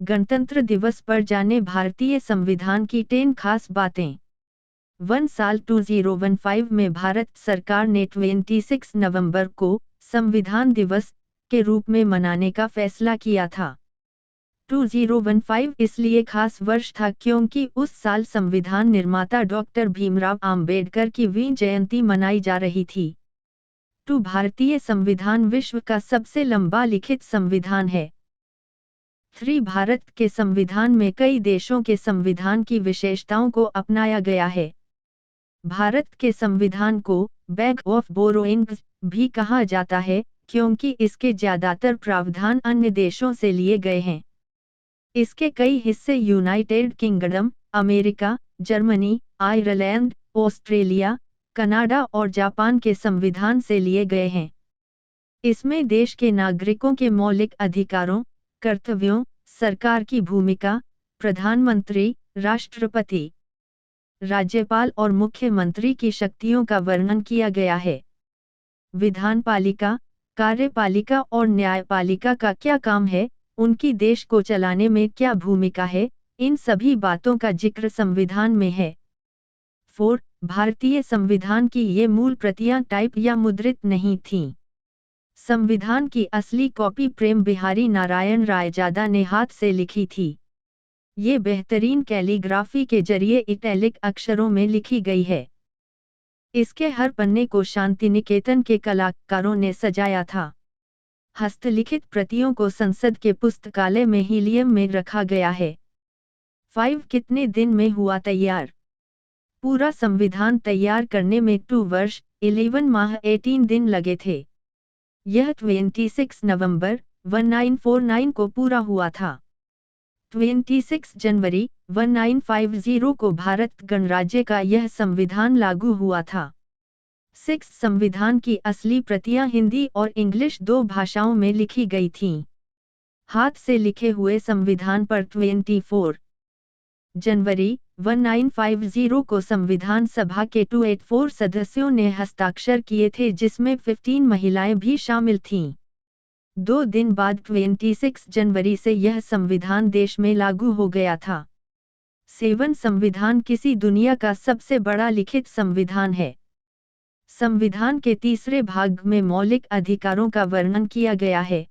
गणतंत्र दिवस पर जाने भारतीय संविधान की 10 खास बातें। 1 साल 2015 में भारत सरकार ने 26 नवंबर को संविधान दिवस के रूप में मनाने का फैसला किया था। 2015 इसलिए खास वर्ष था क्योंकि उस साल संविधान निर्माता डॉक्टर भीमराव अंबेडकर की वीं जयंती मनाई जा रही थी। भारतीय संविधान विश्व का सबसे लंबा लिखित संविधान है। 3 भारत के संविधान में कई देशों के संविधान की विशेषताओं को अपनाया गया है। भारत के संविधान को बैंक ऑफ बोरोइंग्स भी कहा जाता है क्योंकि इसके ज्यादातर प्रावधान अन्य देशों से लिए गए हैं। इसके कई हिस्से United kingdom, America, Germany, Ireland, Australia, Canada और जापान के संविधान से लिए गए हैं। इसमें देश के नागरिकों के मौलिक अधिकारों, कर्तव्यों, सरकार की भूमिका, प्रधानमंत्री, राष्ट्रपति, राज्यपाल और मुख्यमंत्री की शक्तियों का वर्णन किया गया है। विधानपालिका, कार्यपालिका और न्यायपालिका का क्या काम है, उनकी देश को चलाने में क्या भूमिका है, इन सभी बातों का जिक्र संविधान में है। 4 भारतीय संविधान की ये मूल प्रतियां टाइप या मुद्रित नहीं थीं। संविधान की असली कॉपी प्रेम बिहारी नारायण रायजादा ने हाथ से लिखी थी। ये बेहतरीन कैलीग्राफी के जरिए इटैलिक अक्षरों में लिखी गई है। इसके हर पन्ने को शांति निकेतन के कलाकारों ने सजाया था। हस्तलिखित प्रतियों को संसद के पुस्तकालय में हीलियम में रखा गया है। 5 कितने दिन में हुआ तैयार? पूरा संविधान तैयार करने में 2 वर्ष 11 माह 18 दिन लगे थे। यह 26 नवंबर 1949 को पूरा हुआ था। 26 जनवरी 1950 को भारत गणराज्य का यह संविधान लागू हुआ था। 6 संविधान की असली प्रतियां हिंदी और इंग्लिश 2 भाषाओं में लिखी गई थीं। हाथ से लिखे हुए संविधान पर 24 जनवरी 1950 को संविधान सभा के 284 सदस्यों ने हस्ताक्षर किए थे, जिसमें 15 महिलाएं भी शामिल थीं। 2 दिन बाद 26 जनवरी से यह संविधान देश में लागू हो गया था। 7 संविधान किसी दुनिया का सबसे बड़ा लिखित संविधान है। संविधान के तीसरे भाग में मौलिक अधिकारों का वर्णन किया गया है।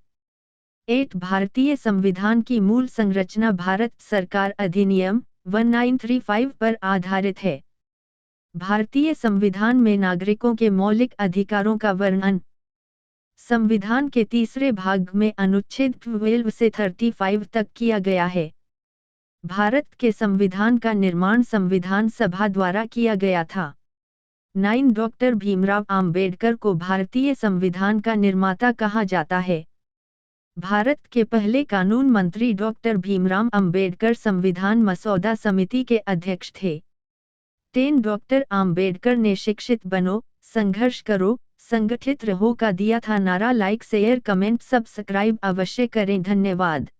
8 भारतीय संविधान की मूल संरचना भारत सरकार अधिनियम 1935 पर आधारित है। भारतीय संविधान में नागरिकों के मौलिक अधिकारों का वर्णन संविधान के तीसरे भाग में अनुच्छेद 12 से 35 तक किया गया है। भारत के संविधान का निर्माण संविधान सभा द्वारा किया गया था। 9 डॉक्टर भीमराव अंबेडकर को भारतीय संविधान का निर्माता कहा जाता है। भारत के पहले कानून मंत्री डॉक्टर भीमराव अंबेडकर संविधान मसौदा समिति के अध्यक्ष थे। 10 डॉक्टर अंबेडकर ने शिक्षित बनो, संघर्ष करो, संगठित रहो का दिया था नारा। लाइक शेयर कमेंट सब्सक्राइब अवश्य करें। धन्यवाद।